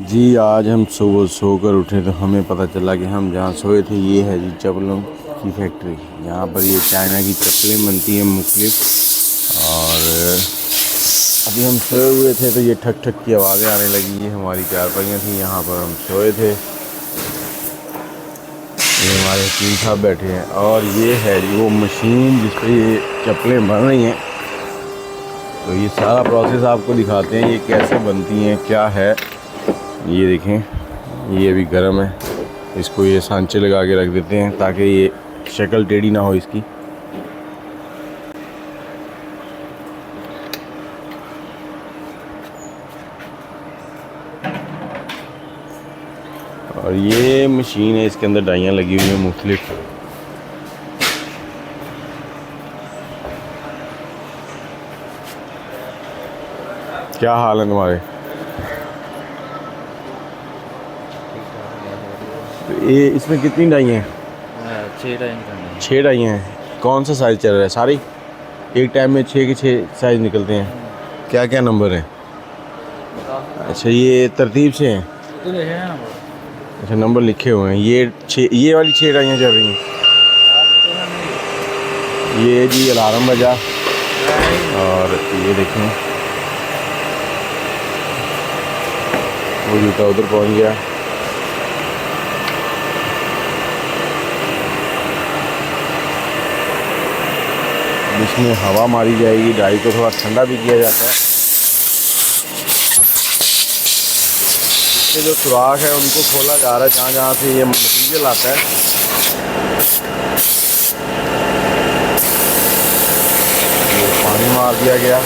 जी आज हम सुबह सोकर उठे तो हमें पता चला कि हम जहाँ सोए थे ये है जी चप्पलों की फैक्ट्री। यहाँ पर ये चाइना की चप्पलें बनती हैं मुख्तलिफ। और अभी हम सोए हुए थे तो ये ठक ठक की आवाज़ें आने लगी। ये हमारी चारपाइयाँ थी, यहाँ पर हम सोए थे। ये हमारे हकीम साहब बैठे हैं और ये है जी वो मशीन जिस पर ये चप्पलें बन रही हैं। तो ये सारा प्रोसेस आपको दिखाते हैं ये कैसे बनती हैं, क्या है। ये देखें, ये अभी गर्म है। इसको ये सांचे लगा के रख देते हैं ताकि ये शक्ल टेढ़ी ना हो इसकी। और ये मशीन है, इसके अंदर डाइयाँ लगी हुई हैं मुख्तलिफ। क्या हाल है तुम्हारे? तो ये इसमें कितनी डाई हैं? 6 डाई हैं। कौन सा साइज़ चल रहा है? सारी एक टाइम में 6 के 6 साइज़ निकलते हैं। क्या क्या नंबर है? अच्छा, ये तरतीब से हैं। अच्छा, नंबर लिखे हुए हैं। ये वाली 6 डाइयाँ चल रही हैं। ये जी अलार्म बजा और ये देखें वो जूता उधर पहुंच गया। इसमें हवा मारी जाएगी। डाई को थोड़ा ठंडा भी किया जाता है। इसके जो सुराख है उनको खोला जा रहा है जहाँ जहाँ से ये मटीरियल आता है। ये पानी मार दिया गया।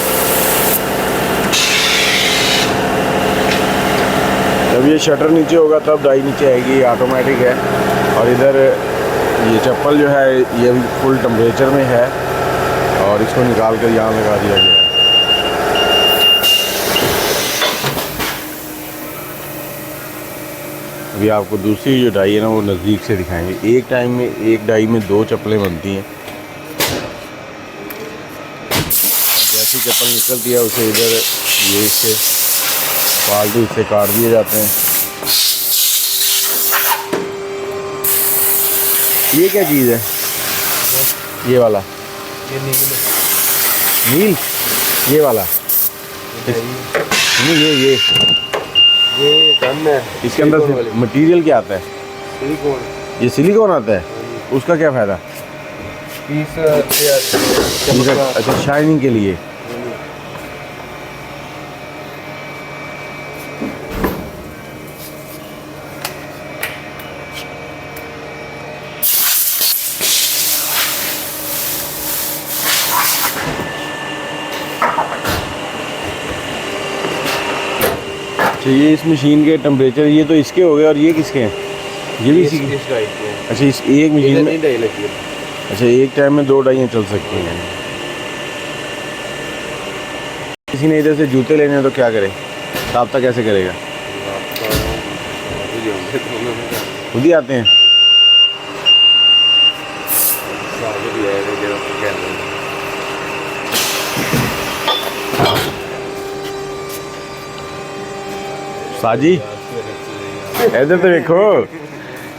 जब ये शटर नीचे होगा तब डाई नीचे आएगी। ये ऑटोमेटिक है। और इधर ये चप्पल जो है ये भी फुल टेम्परेचर में है और इसको निकाल कर यहाँ लगा दिया गया है। अभी आपको दूसरी जो डाई है ना वो नज़दीक से दिखाएंगे। एक टाइम में एक डाई में 2 चप्पलें बनती हैं। जैसी चप्पल निकलती है उसे इधर ये इससे फालतू इससे काट दिए जाते हैं। ये क्या चीज़ है? ये वाला ये नील ये वाला नहीं, ये गन है। इसके अंदर से मटेरियल क्या आता है? सिलिकॉन। ये सिलिकॉन आता है। उसका क्या फ़ायदा? अच्छा, शाइनिंग के लिए। अच्छा, ये इस मशीन के टेम्परेचर ये तो इसके हो गए और ये किसके हैं? ये भी इसी के। अच्छा, इस एक मशीन में डाई लगी है। अच्छा, एक टाइम में 2 डाइयाँ चल सकती हैं। किसी ने इधर से जूते लेने हैं तो क्या करे? राब्ता कैसे करेगा? खुद ही आते हैं। साजी इधर तो देखो,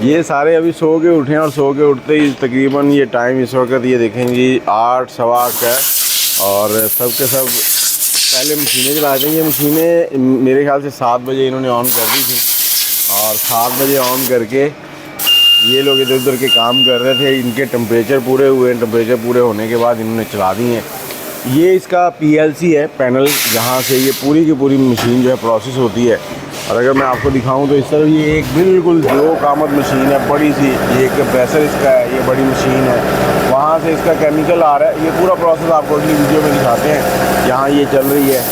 ये सारे अभी सो के उठे हैं और सो के उठते ही तकरीबन ये टाइम इस वक्त ये देखेंगे 8 सवा 8 का है। और सब के सब पहले मशीनें चलाते हैं। ये मशीनें मेरे ख्याल से 7 बजे इन्होंने ऑन कर दी थी और 7 बजे ऑन करके ये लोग इधर उधर के काम कर रहे थे। इनके टेम्परेचर पूरे हुए। टेम्परेचर पूरे होने के बाद इन्होंने चला दी हैं। ये इसका PLC है पैनल, जहाँ से ये पूरी की पूरी मशीन जो है प्रोसेस होती है। और अगर मैं आपको दिखाऊं तो इस तरह ये एक बिल्कुल जो कामत मशीन है बड़ी सी, ये एक प्रेशर इसका है, ये बड़ी मशीन है। वहाँ से इसका केमिकल आ रहा है। ये पूरा प्रोसेस आपको अगली वीडियो में दिखाते हैं। यहाँ ये चल रही है।